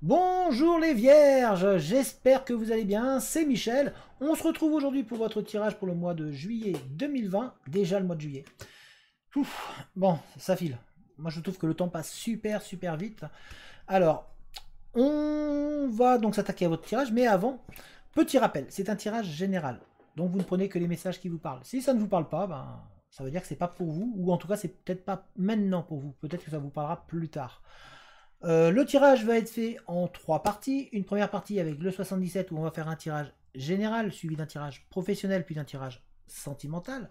Bonjour les vierges, j'espère que vous allez bien, c'est Michel. On se retrouve aujourd'hui pour votre tirage pour le mois de juillet 2020, déjà le mois de juillet. Bon, ça file. Moi je trouve que le temps passe super vite. Alors, on va donc s'attaquer à votre tirage, mais avant, petit rappel, c'est un tirage général. Donc vous ne prenez que les messages qui vous parlent. Si ça ne vous parle pas, ben, ça veut dire que c'est pas pour vous, ou en tout cas c'est peut-être pas maintenant pour vous. Peut-être que ça vous parlera plus tard. Le tirage va être fait en 3 parties. Une première partie avec le 77 où on va faire un tirage général suivi d'un tirage professionnel puis d'un tirage sentimental.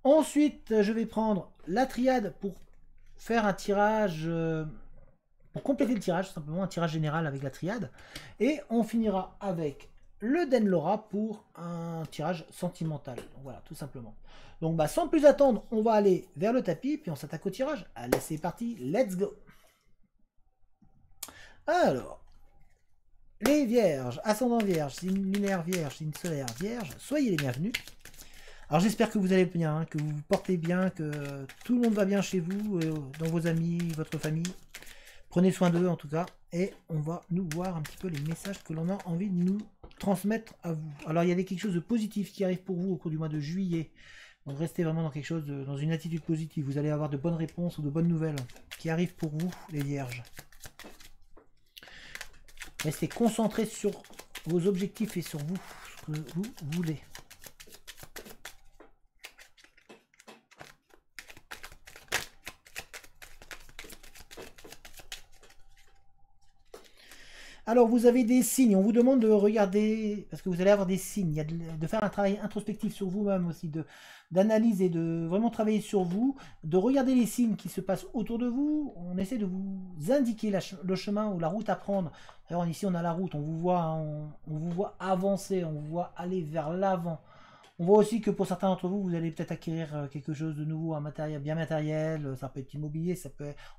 Ensuite, je vais prendre la triade pour faire un tirage, pour compléter le tirage, tout simplement un tirage général avec la triade. Et on finira avec le Den Laura pour un tirage sentimental. Donc voilà, tout simplement. Donc bah, sans plus attendre, on va aller vers le tapis, puis on s'attaque au tirage. Allez, c'est parti, let's go. Alors, les vierges, ascendant vierge, signe lunaire vierge, signe solaire vierge, soyez les bienvenus. Alors j'espère que vous allez bien, hein, que vous vous portez bien, que tout le monde va bien chez vous, dans vos amis, votre famille. Prenez soin d'eux en tout cas. Et on va nous voir un petit peu les messages que l'on a envie de nous transmettre à vous. Alors il y a quelque chose de positif qui arrive pour vous au cours du mois de juillet. Donc restez vraiment dans quelque chose, dans une attitude positive. Vous allez avoir de bonnes réponses ou de bonnes nouvelles qui arrivent pour vous, les vierges. Restez concentré sur vos objectifs et sur vous, ce que vous voulez. Alors vous avez des signes, on vous demande de regarder, parce que vous allez avoir des signes, il y a de faire un travail introspectif sur vous-même aussi, d'analyse et de vraiment travailler sur vous, de regarder les signes qui se passent autour de vous. On essaie de vous indiquer le chemin ou la route à prendre. Alors ici on a la route, on vous voit, hein, on vous voit avancer, on vous voit aller vers l'avant. On voit aussi que pour certains d'entre vous, vous allez peut-être acquérir quelque chose de nouveau, un matériel bien matériel, ça peut être immobilier,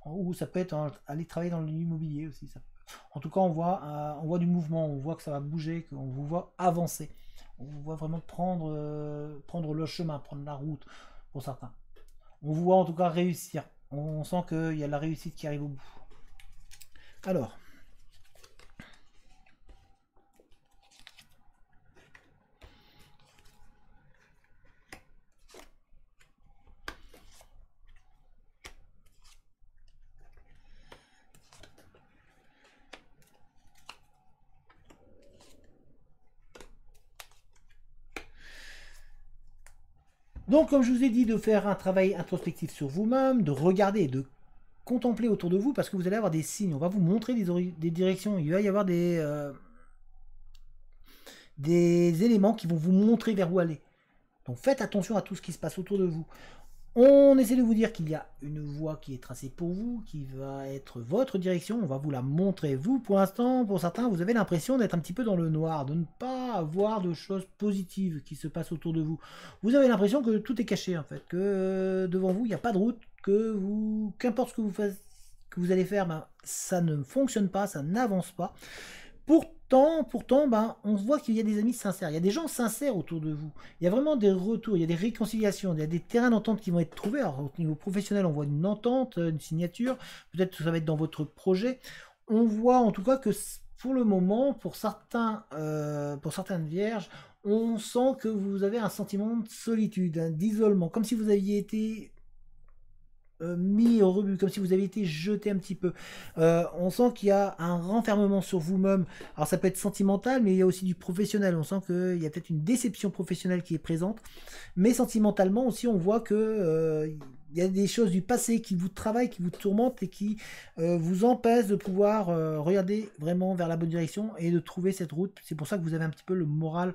ou ça peut être aller travailler dans l'immobilier aussi. En tout cas, on voit du mouvement, on voit que ça va bouger, qu'on vous voit avancer. On vous voit vraiment prendre le chemin, prendre la route pour certains. On vous voit en tout cas réussir. On sent qu'il y a la réussite qui arrive au bout. Alors, donc comme je vous ai dit, de faire un travail introspectif sur vous-même, de regarder, de contempler autour de vous, parce que vous allez avoir des signes. On va vous montrer des directions. Il va y avoir des éléments qui vont vous montrer vers où aller. Donc faites attention à tout ce qui se passe autour de vous. On essaie de vous dire qu'il y a une voie qui est tracée pour vous, qui va être votre direction, on va vous la montrer. Vous, pour l'instant, pour certains, vous avez l'impression d'être un petit peu dans le noir, de ne pas avoir de choses positives qui se passent autour de vous. Vous avez l'impression que tout est caché, en fait, que devant vous, il n'y a pas de route, qu'importe ce que que vous allez faire, ben, ça ne fonctionne pas, ça n'avance pas. Pourtant, ben, on voit qu'il y a des amis sincères, il y a des gens sincères autour de vous. Il y a vraiment des retours, il y a des réconciliations, il y a des terrains d'entente qui vont être trouvés. Alors, au niveau professionnel, on voit une entente, une signature, peut-être que ça va être dans votre projet. On voit en tout cas que pour le moment, pour certaines vierges, on sent que vous avez un sentiment de solitude, hein, d'isolement, comme si vous aviez été mis au rebut, comme si vous aviez été jeté un petit peu. On sent qu'il y a un renfermement sur vous-même. Alors ça peut être sentimental, mais il y a aussi du professionnel. On sent qu'il y a peut-être une déception professionnelle qui est présente. Mais sentimentalement aussi, on voit que il y a des choses du passé qui vous travaillent, qui vous tourmentent et qui vous empêchent de pouvoir regarder vraiment vers la bonne direction et de trouver cette route. C'est pour ça que vous avez un petit peu le moral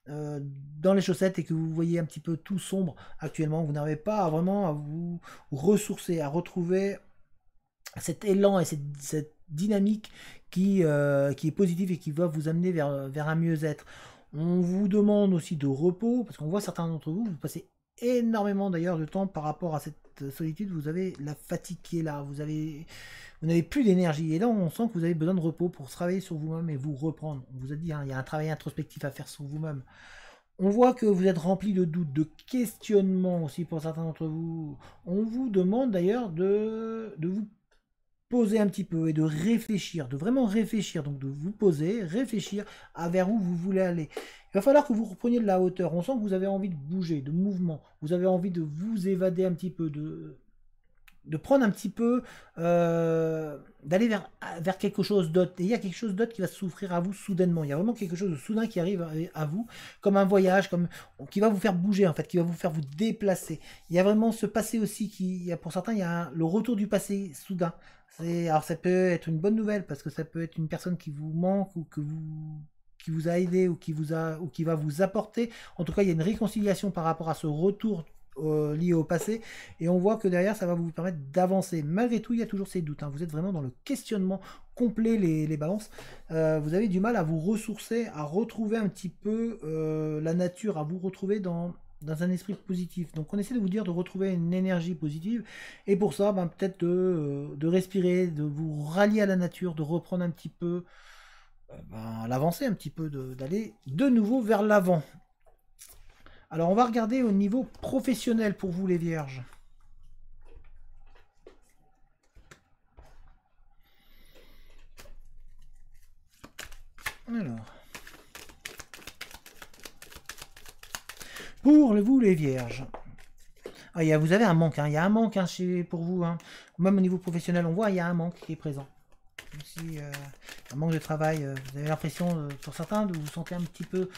dans les chaussettes et que vous voyez un petit peu tout sombre actuellement. Vous n'arrivez pas vraiment à vous ressourcer, à retrouver cet élan et cette dynamique qui est positive et qui va vous amener vers un mieux-être. On vous demande aussi de repos, parce qu'on voit certains d'entre vous, vous passez énormément d'ailleurs de temps par rapport à cette solitude, vous avez la fatigue qui est là, vous n'avez plus d'énergie, et là on sent que vous avez besoin de repos pour travailler sur vous-même et vous reprendre. On vous a dit, hein, il y a un travail introspectif à faire sur vous-même. On voit que vous êtes rempli de doutes, de questionnements aussi pour certains d'entre vous. On vous demande d'ailleurs de vous poser un petit peu et de réfléchir, de vraiment réfléchir, donc de vous poser, réfléchir à vers où vous voulez aller. Il va falloir que vous repreniez de la hauteur. On sent que vous avez envie de bouger, de mouvement. Vous avez envie de vous évader un petit peu, de prendre un petit peu, d'aller vers quelque chose d'autre. Et il y a quelque chose d'autre qui va s'offrir à vous soudainement. Il y a vraiment quelque chose de soudain qui arrive à vous, comme un voyage, qui va vous faire bouger en fait, qui va vous faire vous déplacer. Il y a vraiment ce passé aussi pour certains, il y a le retour du passé soudain. Alors ça peut être une bonne nouvelle parce que ça peut être une personne qui vous manque ou qui vous a aidé ou qui va vous apporter. En tout cas, il y a une réconciliation par rapport à ce retour lié au passé, et on voit que derrière ça va vous permettre d'avancer. Malgré tout, il y a toujours ces doutes, hein. Vous êtes vraiment dans le questionnement complet, les balances. Vous avez du mal à vous ressourcer, à retrouver un petit peu la nature, à vous retrouver dans un esprit positif. Donc on essaie de vous dire de retrouver une énergie positive, et pour ça, peut-être de respirer, de vous rallier à la nature, de reprendre un petit peu l'avancée, un petit peu d'aller de nouveau vers l'avant. Alors, on va regarder au niveau professionnel pour vous, les vierges. Alors. Pour vous, les vierges. Ah, vous avez un manque, hein. Il y a un manque pour vous. Hein. Même au niveau professionnel, on voit il y a un manque qui est présent. Aussi, un manque de travail. Vous avez l'impression, pour certains, de vous sentir un petit peu...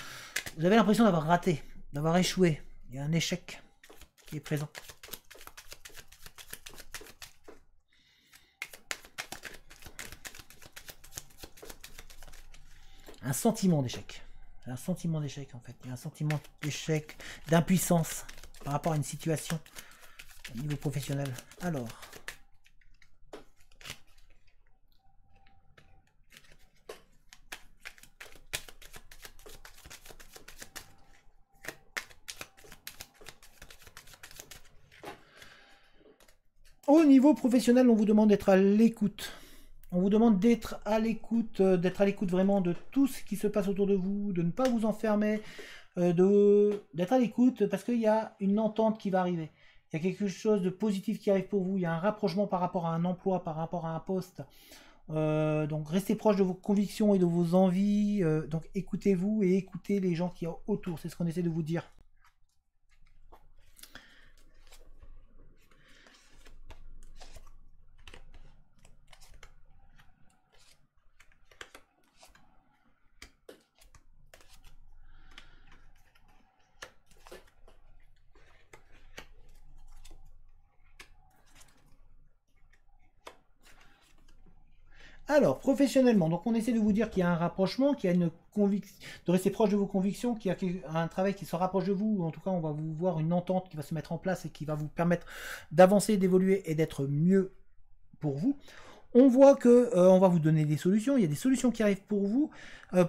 Vous avez l'impression d'avoir raté, d'avoir échoué. Il y a un échec qui est présent. Un sentiment d'échec. Un sentiment d'échec en fait. Il y a un sentiment d'échec, d'impuissance par rapport à une situation au niveau professionnel. Alors. Au niveau professionnel, on vous demande d'être à l'écoute. On vous demande d'être à l'écoute vraiment de tout ce qui se passe autour de vous, de ne pas vous enfermer, d'être à l'écoute parce qu'il y a une entente qui va arriver. Il y a quelque chose de positif qui arrive pour vous. Il y a un rapprochement par rapport à un emploi, par rapport à un poste. Donc restez proche de vos convictions et de vos envies. Donc écoutez-vous et écoutez les gens qui sont autour. C'est ce qu'on essaie de vous dire. Alors, professionnellement, donc on essaie de vous dire qu'il y a un rapprochement, qu'il y a une conviction, de rester proche de vos convictions, qu'il y a un travail qui se rapproche de vous, ou en tout cas on va vous voir une entente qui va se mettre en place et qui va vous permettre d'avancer, d'évoluer et d'être mieux pour vous. On voit que on va vous donner des solutions, il y a des solutions qui arrivent pour vous,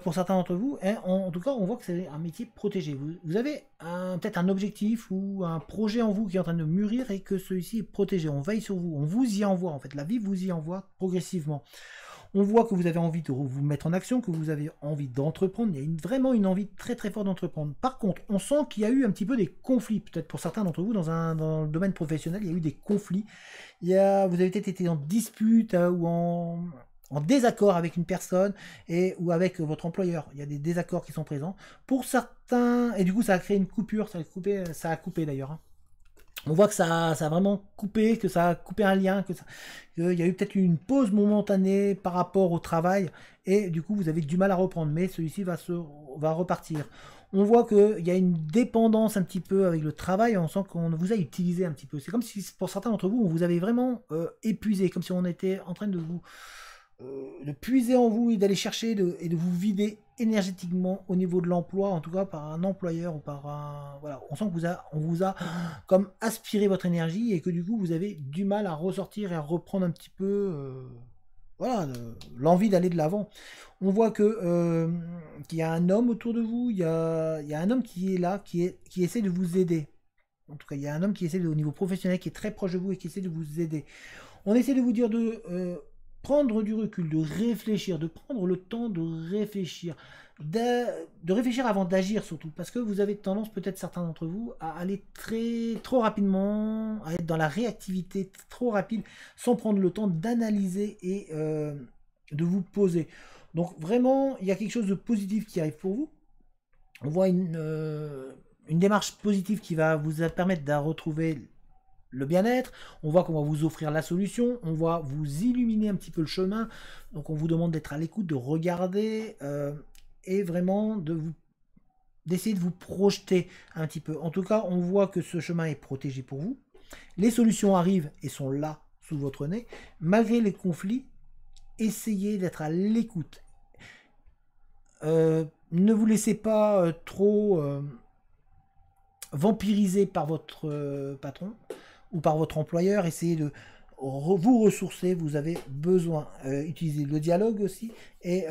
pour certains d'entre vous, et en tout cas on voit que c'est un métier protégé. Vous avez peut-être un objectif ou un projet en vous qui est en train de mûrir et que celui-ci est protégé. On veille sur vous, on vous y envoie en fait, la vie vous y envoie progressivement. On voit que vous avez envie de vous mettre en action, que vous avez envie d'entreprendre. Il y a vraiment une envie très très forte d'entreprendre. Par contre, on sent qu'il y a eu un petit peu des conflits. Peut-être pour certains d'entre vous, dans le domaine professionnel, il y a eu des conflits. Vous avez peut-être été en dispute ou en désaccord avec une personne ou avec votre employeur. Il y a des désaccords qui sont présents. Pour certains, et du coup ça a créé une coupure, ça a coupé d'ailleurs. On voit que ça a vraiment coupé, que ça a coupé un lien, qu'il y a eu peut-être une pause momentanée par rapport au travail, et du coup vous avez du mal à reprendre, mais celui-ci va repartir. On voit qu'il y a une dépendance un petit peu avec le travail, on sent qu'on vous a utilisé un petit peu. C'est comme si pour certains d'entre vous, on vous avait vraiment épuisé, comme si on était en train de puiser en vous et d'aller chercher et de vous vider énergétiquement au niveau de l'emploi, en tout cas par un employeur ou par un... Voilà, on sent que on vous a comme aspiré votre énergie et que du coup vous avez du mal à ressortir et à reprendre un petit peu l'envie d'aller de l'avant. On voit que qu'il y a un homme autour de vous, il y a un homme qui est là, qui essaie de vous aider. En tout cas, il y a un homme qui essaie au niveau professionnel, qui est très proche de vous et qui essaie de vous aider. On essaie de vous dire prendre du recul, de réfléchir, de prendre le temps de réfléchir avant d'agir surtout, parce que vous avez tendance, peut-être certains d'entre vous, à aller trop rapidement, à être dans la réactivité trop rapide, sans prendre le temps d'analyser et de vous poser. Donc vraiment, il y a quelque chose de positif qui arrive pour vous. On voit une démarche positive qui va vous permettre de retrouver le bien-être, on voit qu'on va vous offrir la solution, on va vous illuminer un petit peu le chemin, donc on vous demande d'être à l'écoute, de regarder et vraiment d'essayer de vous projeter un petit peu. En tout cas, on voit que ce chemin est protégé pour vous. Les solutions arrivent et sont là sous votre nez. Malgré les conflits, essayez d'être à l'écoute. Ne vous laissez pas trop vampiriser par votre patron ou par votre employeur. Essayez de vous ressourcer, vous avez besoin. Utilisez le dialogue aussi et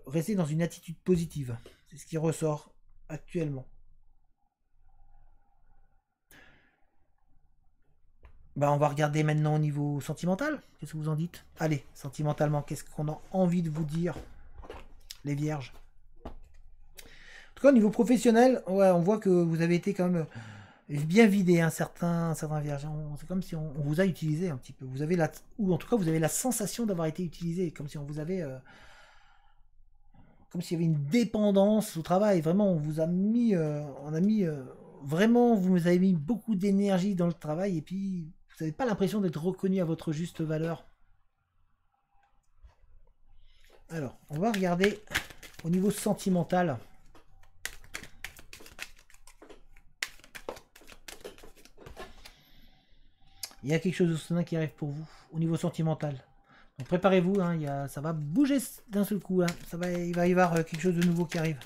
restez dans une attitude positive. C'est ce qui ressort actuellement. On va regarder maintenant au niveau sentimental. Qu'est-ce que vous en dites? Allez, sentimentalement, qu'est-ce qu'on a envie de vous dire, les vierges? En tout cas, au niveau professionnel, ouais, on voit que vous avez été quand même bien vidé, un certain vierge. C'est comme si on vous a utilisé un petit peu. Vous avez ou en tout cas, vous avez la sensation d'avoir été utilisé, comme si on vous avait, comme s'il y avait une dépendance au travail. Vraiment, on vous a mis, vraiment, vous nous avez mis beaucoup d'énergie dans le travail, et puis vous n'avez pas l'impression d'être reconnu à votre juste valeur. Alors, on va regarder au niveau sentimental. Il y a quelque chose de soudain qui arrive pour vous au niveau sentimental. Donc préparez-vous, hein, ça va bouger d'un seul coup. Hein. Il va y avoir quelque chose de nouveau qui arrive.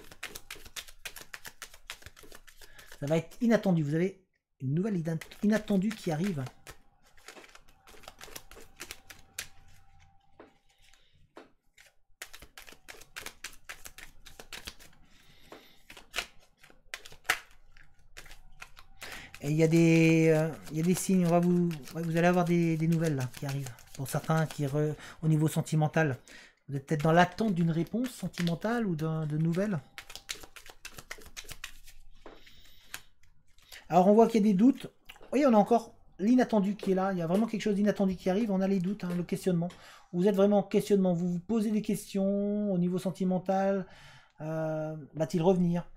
Ça va être inattendu. Vous avez une nouvelle inattendue qui arrive. Et il y a des signes, vous allez avoir des nouvelles là, qui arrivent. Pour certains, au niveau sentimental, vous êtes peut-être dans l'attente d'une réponse sentimentale ou de nouvelles. Alors on voit qu'il y a des doutes. Vous voyez, on a encore l'inattendu qui est là. Il y a vraiment quelque chose d'inattendu qui arrive. On a les doutes, hein, le questionnement. Vous êtes vraiment en questionnement. Vous vous posez des questions au niveau sentimental. Va-t-il revenir?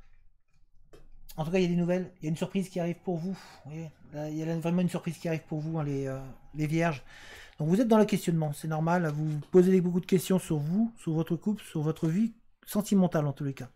En tout cas, il y a des nouvelles. Il y a une surprise qui arrive pour vous. Vous voyez, là, il y a vraiment une surprise qui arrive pour vous, hein, les vierges. Donc vous êtes dans le questionnement. C'est normal. Vous vous posez beaucoup de questions sur vous, sur votre couple, sur votre vie sentimentale en tous les cas.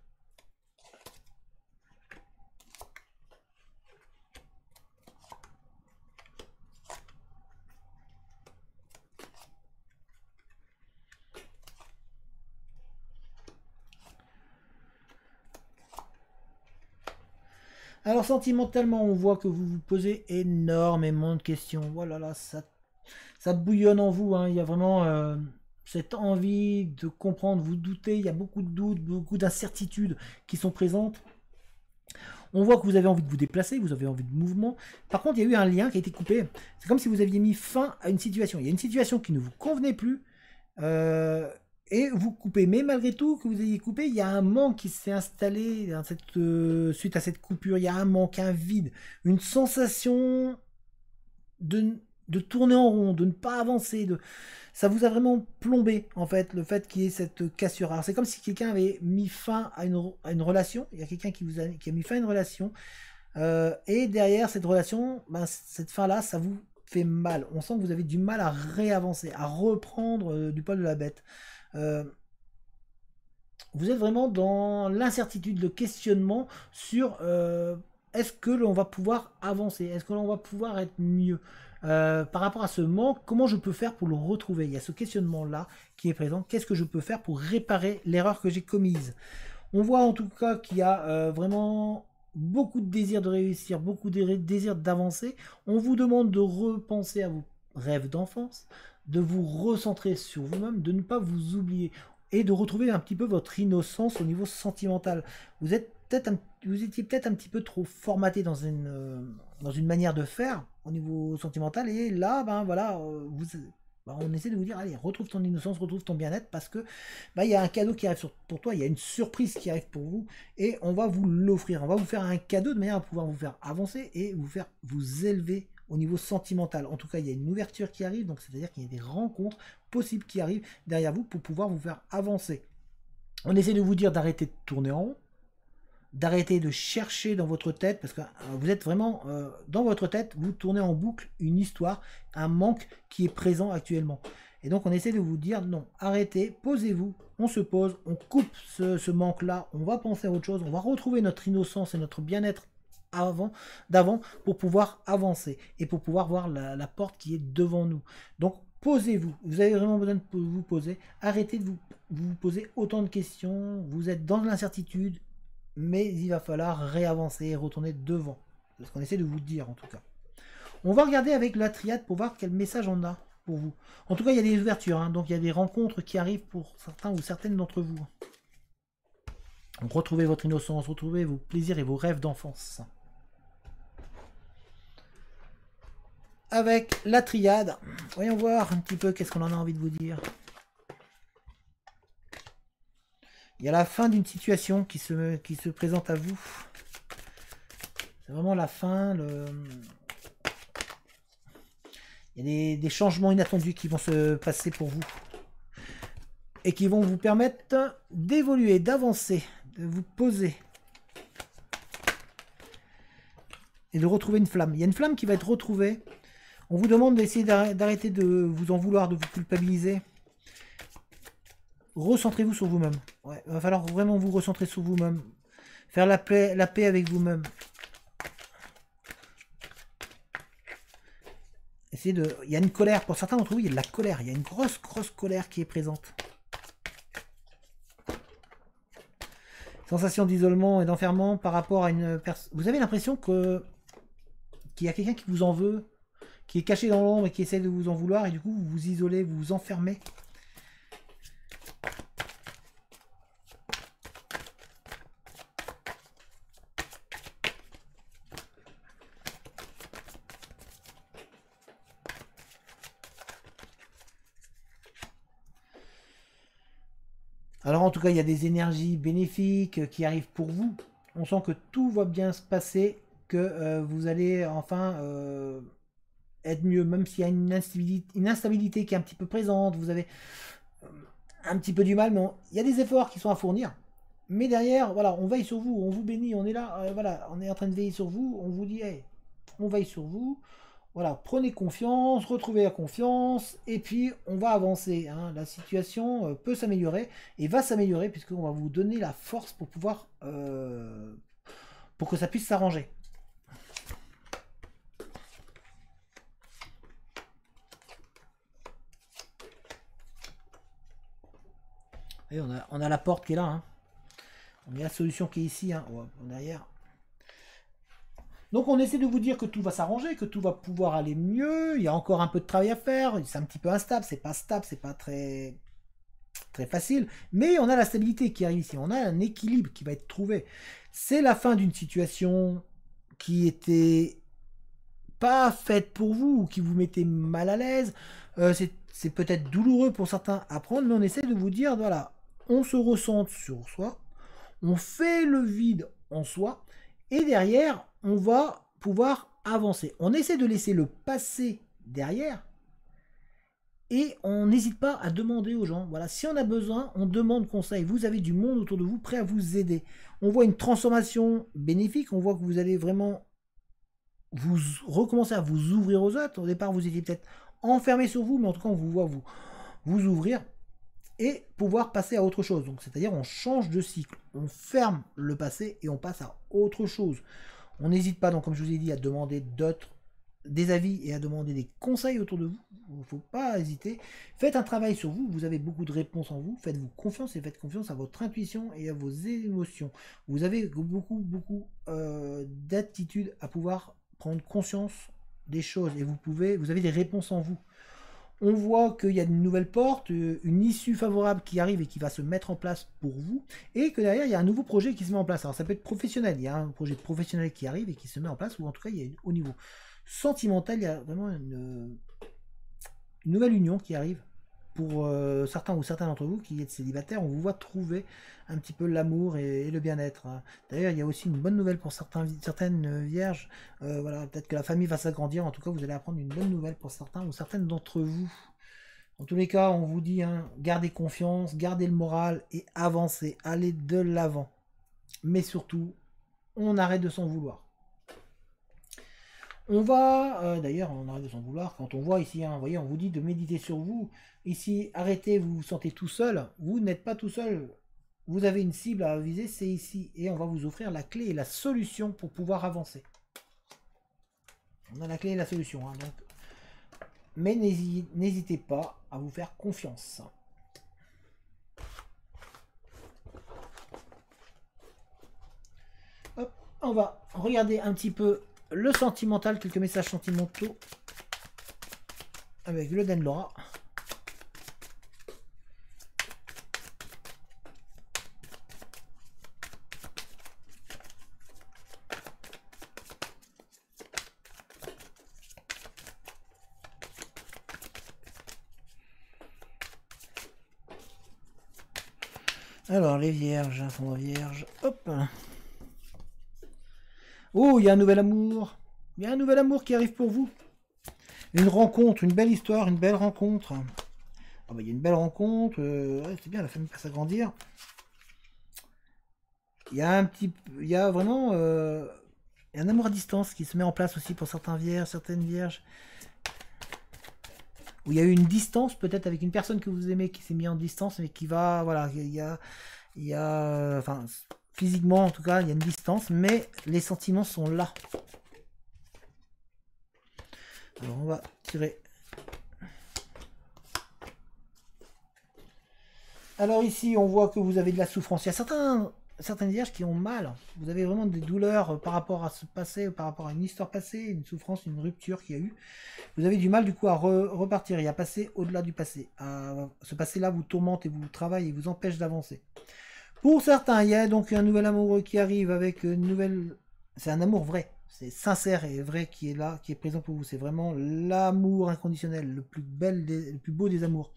Alors sentimentalement, on voit que vous vous posez énormément de questions. Voilà, là, ça bouillonne en vous. Hein. Il y a vraiment cette envie de comprendre, vous doutez. Il y a beaucoup de doutes, beaucoup d'incertitudes qui sont présentes. On voit que vous avez envie de vous déplacer, vous avez envie de mouvement. Par contre, il y a eu un lien qui a été coupé. C'est comme si vous aviez mis fin à une situation. Il y a une situation qui ne vous convenait plus. Et vous coupez. Mais malgré tout, que vous ayez coupé, il y a un manque qui s'est installé dans suite à cette coupure. Il y a un manque, un vide, une sensation de tourner en rond, de ne pas avancer. Ça vous a vraiment plombé, en fait, le fait qu'il y ait cette cassure. Alors, c'est comme si quelqu'un avait mis fin à une relation. Il y a quelqu'un qui a mis fin à une relation. Et derrière cette relation, cette fin-là, ça vous fait mal. On sent que vous avez du mal à réavancer, à reprendre du poil de la bête. Vous êtes vraiment dans l'incertitude, le questionnement sur est-ce que l'on va pouvoir avancer, est-ce que l'on va pouvoir être mieux par rapport à ce manque, comment je peux faire pour le retrouver? Il y a ce questionnement là qui est présent. Qu'est-ce que je peux faire pour réparer l'erreur que j'ai commise? On voit en tout cas qu'il y a vraiment beaucoup de désir de réussir, beaucoup de désir d'avancer. On vous demande de repenser à vos rêves d'enfance, de vous recentrer sur vous-même, de ne pas vous oublier et de retrouver un petit peu votre innocence au niveau sentimental. Vous étiez peut-être un petit peu trop formaté dans une manière de faire au niveau sentimental, et là, voilà, bah, on essaie de vous dire, allez, retrouve ton innocence, retrouve ton bien-être, parce que bah, il y a un cadeau qui arrive pour toi, il y a une surprise qui arrive pour vous, et on va vous l'offrir. On va vous faire un cadeau de manière à pouvoir vous faire avancer et vous faire vous élever au niveau sentimental. En tout cas, il y a une ouverture qui arrive, donc c'est-à-dire qu'il y a des rencontres possibles qui arrivent derrière vous pour pouvoir vous faire avancer. On essaie de vous dire d'arrêter de tourner en rond, d'arrêter de chercher dans votre tête, parce que vous êtes vraiment dans votre tête, vous tournez en boucle une histoire, un manque qui est présent actuellement. Et donc on essaie de vous dire non, arrêtez, posez-vous, on se pose, on coupe ce manque-là, on va penser à autre chose, on va retrouver notre innocence et notre bien-être d'avant pour pouvoir avancer et pour pouvoir voir la porte qui est devant nous. Donc posez-vous, vous avez vraiment besoin de vous poser, arrêtez de vous poser autant de questions, vous êtes dans l'incertitude, mais il va falloir réavancer et retourner devant. C'est ce qu'on essaie de vous dire en tout cas. On va regarder avec la triade pour voir quel message on a pour vous. En tout cas, il y a des ouvertures, hein, donc il y a des rencontres qui arrivent pour certains ou certaines d'entre vous. Donc retrouvez votre innocence, retrouvez vos plaisirs et vos rêves d'enfance. Avec la triade, voyons voir un petit peu qu'est-ce qu'on en a envie de vous dire. Il y a la fin d'une situation qui se présente à vous. C'est vraiment la fin. Il y a des changements inattendus qui vont se passer pour vous. Et qui vont vous permettre d'évoluer, d'avancer, de vous poser. Et de retrouver une flamme. Il y a une flamme qui va être retrouvée. On vous demande d'essayer d'arrêter de vous en vouloir, de vous culpabiliser. Recentrez-vous sur vous-même. Ouais, il va falloir vraiment vous recentrer sur vous-même. Faire la paix avec vous-même. Essayez de... Il y a une colère. Pour certains d'entre vous, il y a de la colère. Il y a une grosse colère qui est présente. Sensation d'isolement et d'enfermement par rapport à une personne. Vous avez l'impression qu'il y a quelqu'un qui vous en veut, qui est caché dans l'ombre et qui essaie de vous en vouloir, et du coup vous vous isolez, vous vous enfermez. Alors en tout cas, il y a des énergies bénéfiques qui arrivent pour vous. On sent que tout va bien se passer, que vous allez enfin être mieux, même s'il y a une instabilité qui est un petit peu présente, vous avez un petit peu du mal, mais il y a des efforts qui sont à fournir. Mais derrière, voilà, on veille sur vous, on vous bénit, on est là, voilà, on est en train de veiller sur vous, on vous dit, hey, on veille sur vous, voilà, prenez confiance, retrouvez la confiance, et puis on va avancer. Hein. La situation peut s'améliorer, et va s'améliorer, puisqu'on va vous donner la force pour pouvoir, pour que ça puisse s'arranger. Et on a la porte qui est là, hein. On a la solution qui est ici, hein, derrière. Donc on essaie de vous dire que tout va s'arranger, que tout va pouvoir aller mieux. Il y a encore un peu de travail à faire. C'est un petit peu instable, c'est pas très facile. Mais on a la stabilité qui arrive ici. On a un équilibre qui va être trouvé. C'est la fin d'une situation qui était pas faite pour vous ou qui vous mettait mal à l'aise. C'est peut-être douloureux pour certains à prendre, mais on essaie de vous dire, voilà, on se recentre sur soi. On fait le vide en soi et derrière, on va pouvoir avancer. On essaie de laisser le passé derrière et on n'hésite pas à demander aux gens. Voilà, si on a besoin, on demande conseil. Vous avez du monde autour de vous prêt à vous aider. On voit une transformation bénéfique. On voit que vous allez vraiment vous recommencer à vous ouvrir aux autres. Au départ, vous étiez peut-être enfermé sur vous, mais en tout cas, on vous voit vous ouvrir et pouvoir passer à autre chose. Donc, c'est-à-dire, on change de cycle, on ferme le passé et on passe à autre chose. On n'hésite pas, donc, comme je vous ai dit, à demander des avis et à demander des conseils autour de vous. Il ne faut pas hésiter. Faites un travail sur vous. Vous avez beaucoup de réponses en vous. Faites-vous confiance et faites confiance à votre intuition et à vos émotions. Vous avez beaucoup d'attitude à pouvoir prendre conscience des choses et vous avez des réponses en vous. On voit qu'il y a une nouvelle porte, une issue favorable qui arrive et qui va se mettre en place pour vous, et que derrière il y a un nouveau projet qui se met en place. Alors ça peut être professionnel, il y a un projet professionnel qui arrive et qui se met en place, ou en tout cas il y a au niveau sentimental, il y a vraiment une nouvelle union qui arrive. Pour certains ou certains d'entre vous qui êtes célibataires, on vous voit trouver un petit peu l'amour et le bien-être. D'ailleurs, il y a aussi une bonne nouvelle pour certaines vierges. Voilà, peut-être que la famille va s'agrandir. En tout cas, vous allez apprendre une bonne nouvelle pour certains ou certaines d'entre vous. En tous les cas, on vous dit, hein, gardez confiance, gardez le moral et avancez, allez de l'avant. Mais surtout, on arrête de s'en vouloir. On va, d'ailleurs, on arrête de s'en vouloir, quand on voit ici, hein, vous voyez, on vous dit de méditer sur vous. Ici, arrêtez, vous vous sentez tout seul, vous n'êtes pas tout seul. Vous avez une cible à viser, c'est ici. Et on va vous offrir la clé et la solution pour pouvoir avancer. On a la clé et la solution. Hein, donc. Mais n'hésitez pas à vous faire confiance. Hop, on va regarder un petit peu le sentimental, quelques messages sentimentaux avec le Denlora. Alors, les vierges, ascendant vierge, hop. Oh, il y a un nouvel amour. Il y a un nouvel amour qui arrive pour vous. Une rencontre, une belle histoire, une belle rencontre. Ah bah, il y a une belle rencontre. Ouais, c'est bien, la famille va s'agrandir. Il y a vraiment il y a un amour à distance qui se met en place aussi pour certaines vierges. Où il y a eu une distance peut-être avec une personne que vous aimez qui s'est mis en distance, mais qui va, voilà, il y a enfin, physiquement en tout cas, il y a une distance, mais les sentiments sont là. Alors on va tirer. Alors ici, on voit que vous avez de la souffrance. Il y a certaines vierges qui ont mal. Vous avez vraiment des douleurs par rapport à ce passé, par rapport à une histoire passée, une souffrance, une rupture qu'il y a eu. Vous avez du mal du coup à repartir et à passer au-delà du passé. Ce passé-là vous tourmente et vous travaille et vous empêche d'avancer. Pour certains, il y a donc un nouvel amoureux qui arrive avec une nouvelle... C'est un amour vrai. C'est sincère et vrai qui est là, qui est présent pour vous. C'est vraiment l'amour inconditionnel, le plus beau des amours.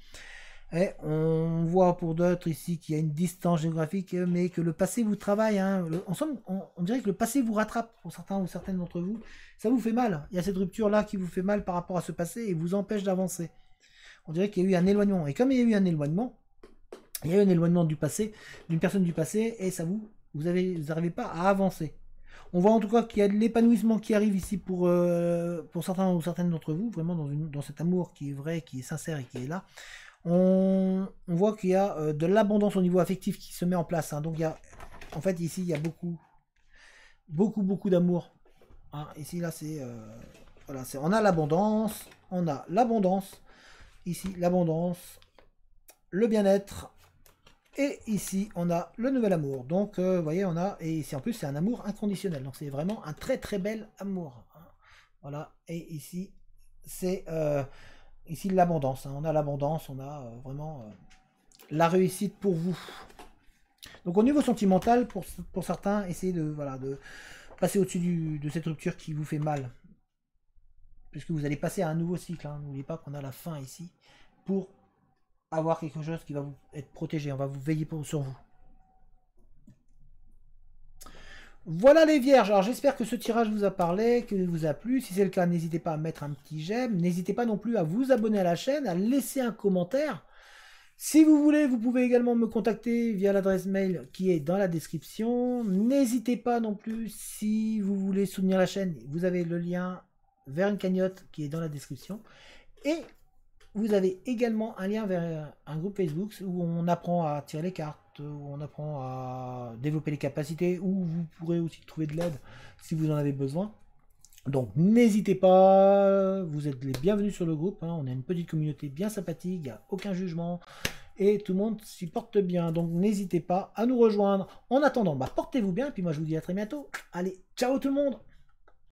Et on voit pour d'autres ici qu'il y a une distance géographique, mais que le passé vous travaille. Hein. En somme, on dirait que le passé vous rattrape pour certains ou certaines d'entre vous. Ça vous fait mal. Il y a cette rupture-là qui vous fait mal par rapport à ce passé et vous empêche d'avancer. On dirait qu'il y a eu un éloignement. Et comme il y a eu un éloignement, il y a eu un éloignement du passé, d'une personne du passé, et ça vous n'arrivez pas à avancer. On voit en tout cas qu'il y a de l'épanouissement qui arrive ici pour certains ou certaines d'entre vous, vraiment dans cet amour qui est vrai, qui est sincère et qui est là. On voit qu'il y a de l'abondance au niveau affectif qui se met en place. Hein. Donc il y a, en fait ici il y a beaucoup d'amour. Hein. Ici là c'est voilà, on a l'abondance, ici l'abondance, le bien-être. Et ici, on a le nouvel amour. Donc, vous voyez, on a... Et ici, en plus, c'est un amour inconditionnel. Donc, c'est vraiment un très, très bel amour. Hein. Voilà. Et ici, c'est... ici, l'abondance. Hein. On a l'abondance. On a vraiment la réussite pour vous. Donc, au niveau sentimental, pour certains, essayez de, voilà, de passer au-dessus de cette rupture qui vous fait mal. Puisque vous allez passer à un nouveau cycle. Hein. N'oubliez pas qu'on a la fin ici. Pour avoir quelque chose qui va vous être protégé, on va vous veiller sur vous. Voilà les vierges, alors j'espère que ce tirage vous a parlé, que vous a plu. Si c'est le cas, n'hésitez pas à mettre un petit j'aime, n'hésitez pas non plus à vous abonner à la chaîne, à laisser un commentaire. Si vous voulez, vous pouvez également me contacter via l'adresse mail qui est dans la description. N'hésitez pas non plus, si vous voulez soutenir la chaîne, vous avez le lien vers une cagnotte qui est dans la description. Et vous avez également un lien vers un groupe Facebook où on apprend à tirer les cartes, où on apprend à développer les capacités, où vous pourrez aussi trouver de l'aide si vous en avez besoin. Donc n'hésitez pas, vous êtes les bienvenus sur le groupe, hein. On a une petite communauté bien sympathique, il n'y a aucun jugement et tout le monde s'y porte bien. Donc n'hésitez pas à nous rejoindre. En attendant, portez-vous bien et puis moi je vous dis à très bientôt. Allez, ciao tout le monde!